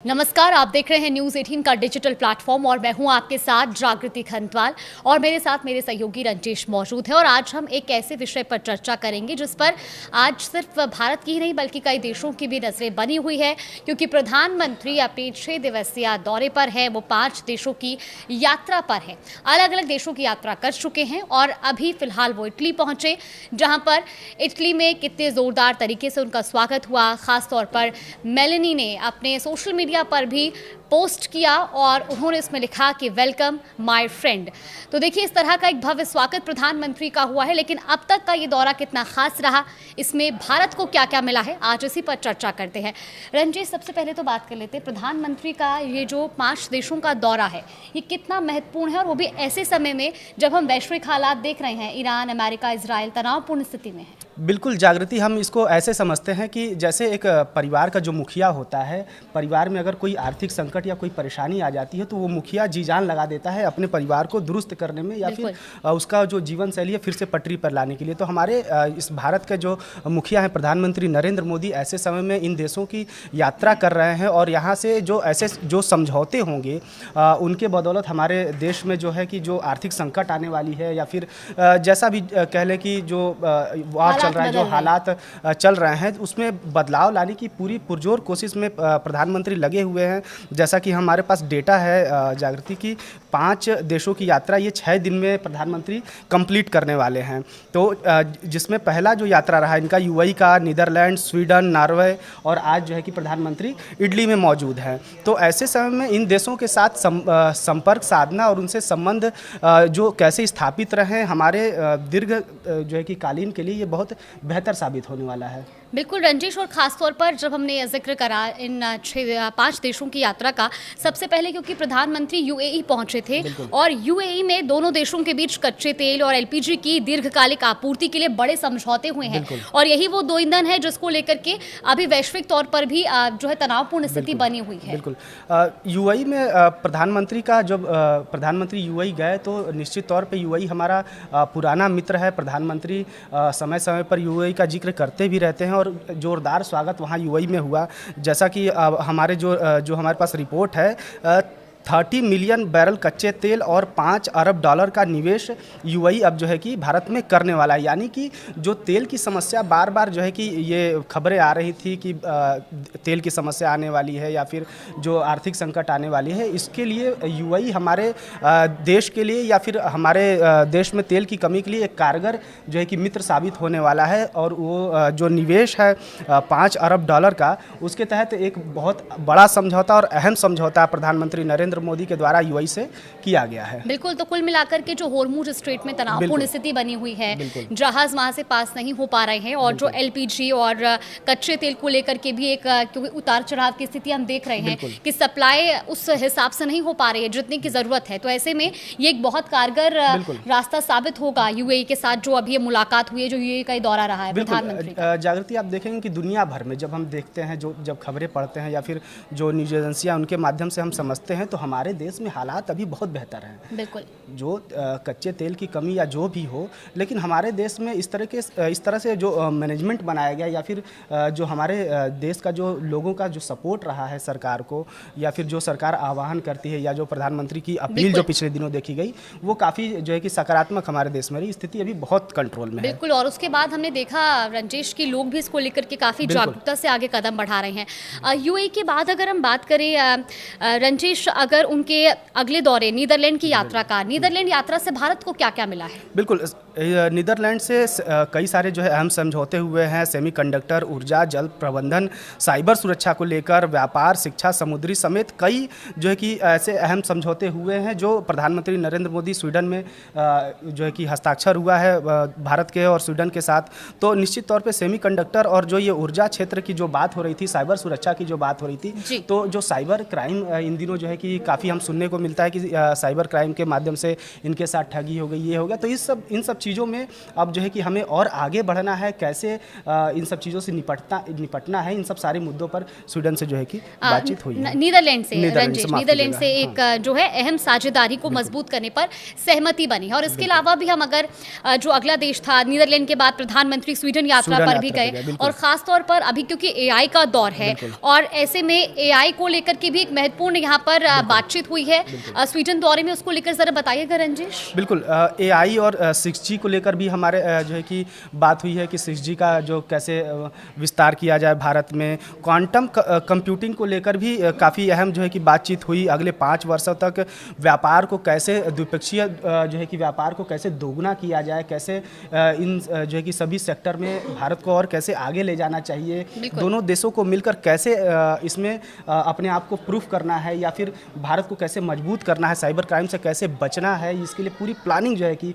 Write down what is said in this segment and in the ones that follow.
नमस्कार, आप देख रहे हैं न्यूज़ 18 का डिजिटल प्लेटफॉर्म और मैं हूं आपके साथ जागृति खंतवाल और मेरे साथ मेरे सहयोगी रंजेश मौजूद है। और आज हम एक ऐसे विषय पर चर्चा करेंगे जिस पर आज सिर्फ भारत की ही नहीं बल्कि कई देशों की भी नजरें बनी हुई है, क्योंकि प्रधानमंत्री अपने 6 दिवसीय दौरे पर है। वो 5 देशों की यात्रा पर है, अलग अलग देशों की यात्रा कर चुके हैं और अभी फिलहाल वो इटली पहुंचे, जहां पर इटली में कितने जोरदार तरीके से उनका स्वागत हुआ। खासतौर पर मेलेनी ने अपने सोशल मीडिया पर भी पोस्ट किया और उन्होंने इसमें लिखा कि वेलकम माय फ्रेंड। तो देखिए, इस तरह का एक भव्य स्वागत प्रधानमंत्री का हुआ है, लेकिन अब तक का ये दौरा कितना खास रहा, इसमें भारत को क्या क्या मिला है, आज इसी पर चर्चा करते हैं। रंजीत, सबसे पहले तो बात कर लेते हैं, प्रधानमंत्री का ये जो 5 देशों का दौरा है ये कितना महत्वपूर्ण है, और वो भी ऐसे समय में जब हम वैश्विक हालात देख रहे हैं, ईरान, अमेरिका, इजराइल तनावपूर्ण स्थिति में है। बिल्कुल जागृति, हम इसको ऐसे समझते हैं कि जैसे एक परिवार का जो मुखिया होता है, परिवार में अगर कोई आर्थिक संकट या कोई परेशानी आ जाती है तो वो मुखिया जी जान लगा देता है अपने परिवार को दुरुस्त करने में या फिर उसका जो जीवन शैली है फिर से पटरी पर लाने के लिए। तो हमारे इस भारत के जो मुखिया हैं प्रधानमंत्री नरेंद्र मोदी, ऐसे समय में इन देशों की यात्रा कर रहे हैं और यहाँ से जो ऐसे जो समझौते होंगे उनके बदौलत हमारे देश में जो है कि जो आर्थिक संकट आने वाली है या फिर जैसा भी कह लें कि जो वार चल रहा है, जो हालात चल रहे हैं, उसमें बदलाव लाने की पूरी पुरजोर कोशिश में प्रधानमंत्री लगे हुए हैं। जैसा कि हमारे पास डेटा है जागृति की, 5 देशों की यात्रा ये 6 दिन में प्रधानमंत्री कंप्लीट करने वाले हैं। तो जिसमें पहला जो यात्रा रहा इनका यूएई का, नीदरलैंड, स्वीडन, नॉर्वे और आज जो है कि प्रधानमंत्री इटली में मौजूद हैं। तो ऐसे समय में इन देशों के साथ संपर्क साधना और उनसे संबंध जो कैसे स्थापित रहे हमारे दीर्घ जो है कि कालीन के लिए ये बहुत बेहतर साबित होने वाला है। बिल्कुल रंजीश, और खासतौर पर जब हमने जिक्र करा इन 5 देशों की यात्रा का, सबसे पहले क्योंकि प्रधानमंत्री यूएई पहुंचे थे और यूएई में दोनों देशों के बीच कच्चे तेल और एलपीजी की दीर्घकालिक आपूर्ति के लिए बड़े समझौते हुए हैं, और यही वो दो ईंधन है जिसको लेकर के अभी वैश्विक तौर पर भी जो है तनावपूर्ण स्थिति बनी हुई है। बिल्कुल, यूएई में प्रधानमंत्री का जब प्रधानमंत्री यूएई गए तो निश्चित तौर पर यूएई हमारा पुराना मित्र है। प्रधानमंत्री समय समय पर यूएई का जिक्र करते भी रहते हैं और जोरदार स्वागत वहाँ यूएई में हुआ। जैसा कि हमारे जो हमारे पास रिपोर्ट है, 30 मिलियन बैरल कच्चे तेल और $5 अरब का निवेश यूएई अब जो है कि भारत में करने वाला है। यानी कि जो तेल की समस्या बार बार जो है कि ये खबरें आ रही थी कि तेल की समस्या आने वाली है या फिर जो आर्थिक संकट आने वाली है, इसके लिए यूएई हमारे देश के लिए या फिर हमारे देश में तेल की कमी के लिए एक कारगर जो है कि मित्र साबित होने वाला है। और वो जो निवेश है $5 अरब का, उसके तहत एक बहुत बड़ा समझौता और अहम समझौता प्रधानमंत्री नरेंद्र मोदी के द्वारा यूएई से किया गया है। बिल्कुल, तो कुल मिलाकर के जो होर्मुज स्ट्रेट में तनावपूर्ण स्थिति बनी हुई है, जहाज वहां से पास नहीं हो पा रहे हैं, और जो एलपीजी और कच्चे तेल को लेकर के भी एक क्योंकि उतार चढ़ाव की स्थिति हम देख रहे हैं कि सप्लाई उस हिसाब से नहीं हो पा रही है जितनी की जरूरत है। तो ऐसे में ये एक बहुत कारगर रास्ता साबित होगा यूएई के साथ, जो अभी मुलाकात हुई है, जो यूएई का दौरा रहा है प्रधानमंत्री। जागृति, आप देखेंगे कि दुनिया भर में जब हम देखते हैं, जो जब खबरें पढ़ते हैं या फिर जो न्यूज एजेंसियां उनके माध्यम से हम समझते हैं, तो हमारे देश में हालात अभी बहुत बेहतर हैं। बिल्कुल, जो कच्चे तेल की कमी या जो भी हो, लेकिन हमारे देश में इस तरह से जो मैनेजमेंट बनाया गया या फिर जो हमारे देश का जो लोगों का जो सपोर्ट रहा है सरकार को, या फिर जो सरकार आह्वान करती है या जो प्रधानमंत्री की अपील जो पिछले दिनों देखी गई, वो काफ़ी जो है कि सकारात्मक हमारे देश में रही। स्थिति अभी बहुत कंट्रोल में है। बिल्कुल, और उसके बाद हमने देखा रंजेश की लोग भी इसको लेकर के काफ़ी जागरूकता से आगे कदम बढ़ा रहे हैं। यूएई के बाद अगर हम बात करें रंजेश, अगर उनके अगले दौरे नीदरलैंड की यात्रा का, नीदरलैंड यात्रा से भारत को क्या क्या मिला है? बिल्कुल, नीदरलैंड से कई सारे जो है अहम समझौते हुए हैं। सेमीकंडक्टर, ऊर्जा, जल प्रबंधन, साइबर सुरक्षा को लेकर, व्यापार, शिक्षा, समुद्री समेत कई जो है कि ऐसे अहम समझौते हुए हैं जो प्रधानमंत्री नरेंद्र मोदी स्वीडन में जो है कि हस्ताक्षर हुआ है भारत के और स्वीडन के साथ। तो निश्चित तौर पे सेमीकंडक्टर और जो ये ऊर्जा क्षेत्र की जो बात हो रही थी, साइबर सुरक्षा की जो बात हो रही थी, तो जो साइबर क्राइम इन दिनों जो है कि काफ़ी हम सुनने को मिलता है कि साइबर क्राइम के माध्यम से इनके साथ ठगी हो गई, ये हो गया। तो इन सब चीज़ों में अब जो है कि हमें और आगे बढ़ना है, कैसे इन सब चीज़ों से निपटना है, इन सब सारे मुद्दों पर स्वीडन से जो है कि बातचीत हुई है। नीदरलैंड से रंजीश, नीदरलैंड से एक जो है अहम साझेदारी को मजबूत करने पर सहमति बनी है। और इसके अलावा भी हम अगर जो अगला देश था, नीदरलैंड के बाद प्रधानमंत्री स्वीडन यात्रा पर भी गए, और खास तौर पर अभी क्योंकि एआई का दौर है और ऐसे में एआई को लेकर के भी एक महत्वपूर्ण यहाँ पर बातचीत हुई है स्वीडन दौरे में, उसको लेकर जरा बताइएगा रंजीश। बिल्कुल, एआई और 6G को लेकर भी हमारे जो है कि बात हुई है कि 6G का जो कैसे विस्तार किया जाए भारत में। क्वांटम कंप्यूटिंग को लेकर भी काफ़ी अहम जो है कि बातचीत हुई। अगले 5 वर्षों तक व्यापार को कैसे द्विपक्षीय जो है कि व्यापार को कैसे दोगुना किया जाए, कैसे इन जो है कि सभी सेक्टर में भारत को और कैसे आगे ले जाना चाहिए, दोनों देशों को मिलकर कैसे इसमें अपने आप को प्रूफ करना है या फिर भारत को कैसे मजबूत करना है, साइबर क्राइम से कैसे बचना है, इसके लिए पूरी प्लानिंग जो है कि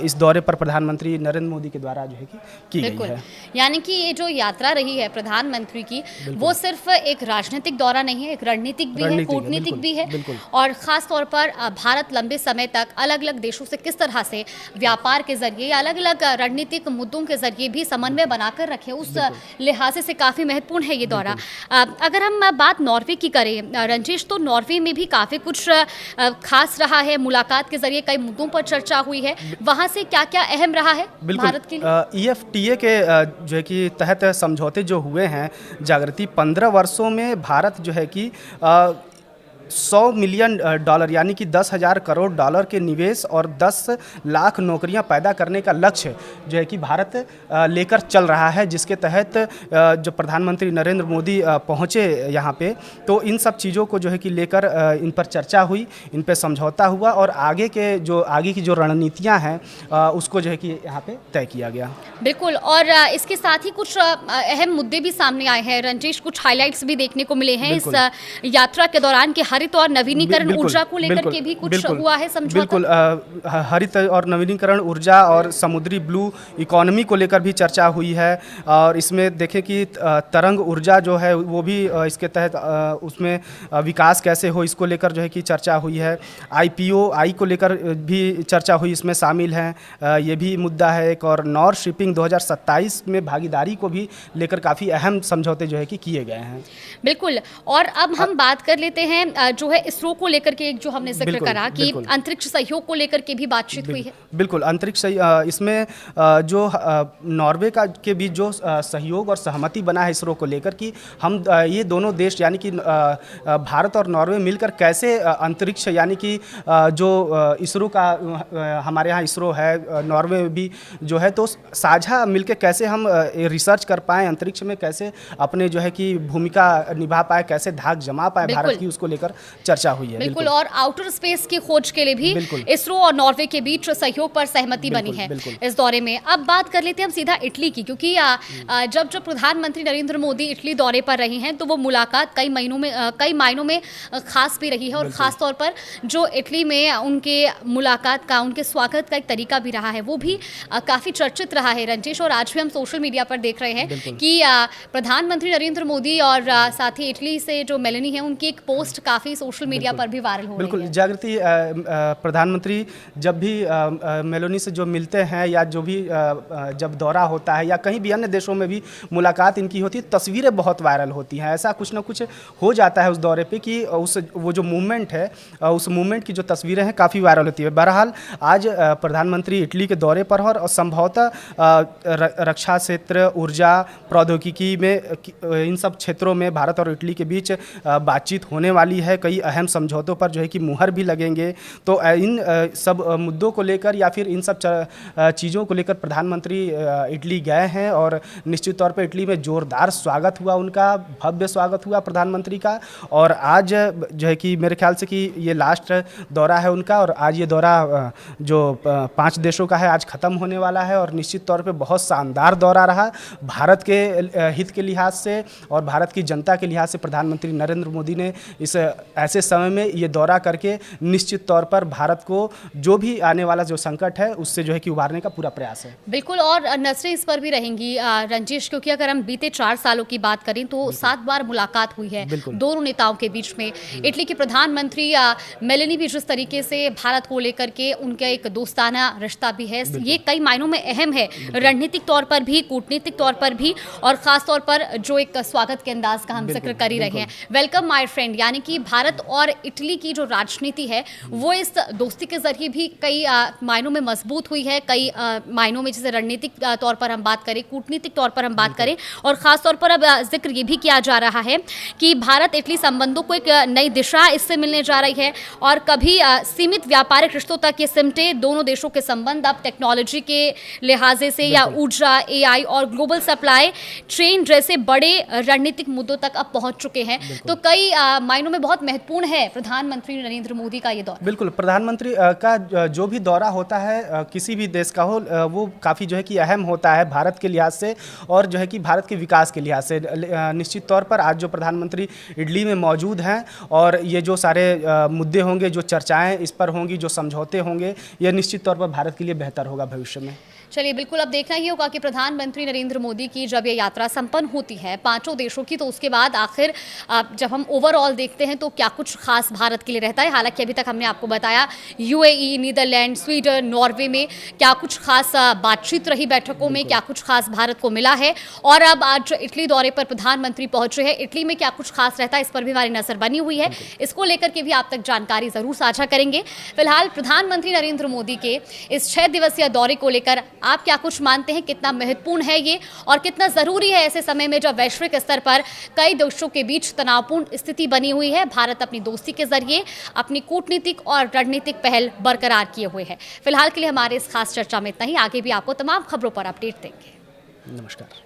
इस दौरे पर प्रधानमंत्री नरेंद्र मोदी के द्वारा जो है कि की गई है। यानी कि ये जो यात्रा रही है प्रधानमंत्री की, वो सिर्फ एक राजनीतिक दौरा नहीं है, एक रणनीतिक भी है, कूटनीतिक भी है, और ख़ास तौर पर भारत लंबे समय तक अलग अलग देशों से किस तरह से व्यापार के जरिए या अलग अलग रणनीतिक मुद्दों के जरिए भी समन्वय बनाकर रखे, उस लिहाज से काफ़ी महत्वपूर्ण है ये दौरा। अगर हम बात नॉर्वे की करें रंजीश, तो नॉर्वे में भी काफ़ी कुछ खास रहा है, मुलाकात के जरिए कई मुद्दों पर चर्चा हुई है। वहाँ से क्या क्या अहम रहा है भारत के लिए? EFTA के जो है कि तहत समझौते जो हुए हैं जागृति, 15 वर्षों में भारत जो है कि $100 मिलियन यानी कि 10,000 करोड़ डॉलर के निवेश और 10 लाख नौकरियां पैदा करने का लक्ष्य जो है कि भारत लेकर चल रहा है, जिसके तहत जो प्रधानमंत्री नरेंद्र मोदी पहुंचे यहाँ पे, तो इन सब चीज़ों को जो है कि लेकर इन पर चर्चा हुई, इन पर समझौता हुआ और आगे की जो रणनीतियाँ हैं उसको जो है कि यहाँ पे तय किया गया। बिल्कुल, और इसके साथ ही कुछ अहम मुद्दे भी सामने आए हैं रंजीश, कुछ हाईलाइट्स भी देखने को मिले हैं इस यात्रा के दौरान कि हरित और नवीनीकरण ऊर्जा को लेकर के भी कुछ हुआ है समझौता। बिल्कुल, हरित और नवीनीकरण ऊर्जा और समुद्री ब्लू इकोनॉमी को लेकर भी चर्चा हुई है। और इसमें देखें कि तरंग ऊर्जा जो है वो भी इसके तहत उसमें विकास कैसे हो, इसको लेकर जो है कि चर्चा हुई है। IPO को लेकर भी चर्चा हुई, इसमें शामिल हैं, ये भी मुद्दा है एक। और नॉर्थ शिपिंग 2027 में भागीदारी को भी लेकर काफ़ी अहम समझौते जो है कि किए गए हैं। बिल्कुल, और अब हम बात कर लेते हैं जो है इसरो को लेकर के, एक जो हमने जिक्र करा कि अंतरिक्ष सहयोग को लेकर के भी बातचीत हुई है। बिल्कुल, अंतरिक्ष इसमें जो नॉर्वे के बीच जो सहयोग और सहमति बना है इसरो को लेकर कि हम ये दोनों देश यानी कि भारत और नॉर्वे मिलकर कैसे अंतरिक्ष यानी कि जो इसरो का हमारे यहाँ इसरो है, नॉर्वे में भी जो है, तो साझा मिलकर कैसे हम रिसर्च कर पाएँ, अंतरिक्ष में कैसे अपने जो है कि भूमिका निभा पाए, कैसे धाक जमा पाए भारत की, उसको लेकर चर्चा हुई है। बिल्कुल, और आउटर स्पेस की खोज के लिए भी इसरो और नॉर्वे के बीच सहयोग पर सहमति बनी है इस दौरे में। अब बात कर लेते हैं हम सीधा इटली की, क्योंकि जब प्रधानमंत्री नरेंद्र मोदी इटली दौरे पर रहे हैं तो वो मुलाकात कई मायनों में खास भी रही है, और खास तौर पर जो इटली में उनके मुलाकात का, उनके स्वागत का एक तरीका भी रहा है, वो भी काफी चर्चित रहा है रंजीश। और आज भी हम सोशल मीडिया पर देख रहे हैं कि प्रधानमंत्री नरेंद्र मोदी और साथ ही इटली से जो मेलेनी है, उनकी एक पोस्ट काफी सोशल मीडिया पर भी वायरल हो रही है। बिल्कुल, जागृति प्रधानमंत्री जब भी मेलोनी से जो मिलते हैं या जो भी जब दौरा होता है या कहीं भी अन्य देशों में भी मुलाकात इनकी होती है, तस्वीरें बहुत वायरल होती हैं। ऐसा कुछ ना कुछ हो जाता है उस दौरे पे कि वो जो मूवमेंट है, उस मूवमेंट की जो तस्वीरें हैं काफ़ी वायरल होती है। बहरहाल आज प्रधानमंत्री इटली के दौरे पर और संभवतः रक्षा क्षेत्र, ऊर्जा, प्रौद्योगिकी में इन सब क्षेत्रों में भारत और इटली के बीच बातचीत होने वाली है। कई अहम समझौतों पर जो है कि मुहर भी लगेंगे। तो इन सब मुद्दों को लेकर या फिर इन सब चीज़ों को लेकर प्रधानमंत्री इटली गए हैं और निश्चित तौर पर इटली में जोरदार स्वागत हुआ, उनका भव्य स्वागत हुआ प्रधानमंत्री का। और आज जो है कि मेरे ख्याल से कि ये लास्ट दौरा है उनका, और आज ये दौरा जो 5 देशों का है आज ख़त्म होने वाला है। और निश्चित तौर पे बहुत शानदार दौरा रहा भारत के हित के लिहाज से और भारत की जनता के लिहाज से। प्रधानमंत्री नरेंद्र मोदी ने इस ऐसे समय में ये दौरा करके निश्चित तौर पर भारत को जो भी आने वाला जो संकट है उससे जो है कि उबारने का पूरा प्रयास है। बिल्कुल, और नजरें इस पर भी रहेंगी रंजीश, क्योंकि अगर हम बीते 4 सालों की बात करें तो 7 बार मुलाकात हुई है दोनों नेताओं के बीच में। इटली के प्रधानमंत्री मेलेनी भी जिस तरीके से भारत को लेकर के उनका एक दोस्ताना रिश्ता भी है, ये कई मायनों में अहम है, रणनीतिक तौर पर भी, कूटनीतिक तौर पर भी, और खास तौर पर जो एक स्वागत के अंदाज का हम जिक्र कर ही रहे हैं, वेलकम माय फ्रेंड, यानी कि भारत और इटली की जो राजनीति है वो इस दोस्ती के जरिए भी कई मायनों में मजबूत हुई है, कई मायनों में, जैसे रणनीतिक तौर पर हम बात करें, कूटनीतिक तौर पर हम बात करें, और खास तौर पर अब जिक्र ये भी किया जा रहा है कि भारत इटली संबंधों को एक नई दिशा इससे मिलने जा रही है, और कभी सीमित व्यापारिक रिश्तों तक ये सिमटे दोनों देशों के संबंध अब टेक्नोलॉजी के लिहाजे से या ऊर्जा, एआई और ग्लोबल सप्लाई चेन जैसे बड़े रणनीतिक मुद्दों तक अब पहुंच चुके हैं। तो कई मायनों में बहुत महत्वपूर्ण है प्रधानमंत्री नरेंद्र मोदी का ये दौरा। बिल्कुल, प्रधानमंत्री का जो भी दौरा होता है किसी भी देश का हो, वो काफ़ी जो है कि अहम होता है भारत के लिहाज से और जो है कि भारत के विकास के लिहाज से। निश्चित तौर पर आज जो प्रधानमंत्री इटली में मौजूद हैं और ये जो सारे मुद्दे होंगे, जो चर्चाएं इस पर होंगी, जो समझौते होंगे, ये निश्चित तौर पर भारत के लिए बेहतर होगा भविष्य में। चलिए, बिल्कुल अब देखना ही होगा कि प्रधानमंत्री नरेंद्र मोदी की जब ये यात्रा संपन्न होती है 5 देशों की, तो उसके बाद आखिर जब हम ओवरऑल देखते हैं तो क्या कुछ खास भारत के लिए रहता है। हालांकि अभी तक हमने आपको बताया यूएई, नीदरलैंड, स्वीडन, नॉर्वे में क्या कुछ खास बातचीत रही बैठकों में, क्या कुछ खास भारत को मिला है, और अब आज इटली दौरे पर प्रधानमंत्री पहुंचे हैं, इटली में क्या कुछ खास रहता है इस पर भी हमारी नजर बनी हुई है। इसको लेकर के भी आप तक जानकारी जरूर साझा करेंगे। फिलहाल प्रधानमंत्री नरेंद्र मोदी के इस 6 दिवसीय दौरे को लेकर आप क्या कुछ मानते हैं, कितना महत्वपूर्ण है ये और कितना जरूरी है ऐसे समय में जब वैश्विक स्तर पर कई देशों के बीच तनावपूर्ण स्थिति बनी हुई है। भारत अपनी दोस्ती के जरिए अपनी कूटनीतिक और रणनीतिक पहल बरकरार किए हुए है। फिलहाल के लिए हमारे इस खास चर्चा में इतना ही। आगे भी आपको तमाम खबरों पर अपडेट देंगे। नमस्कार।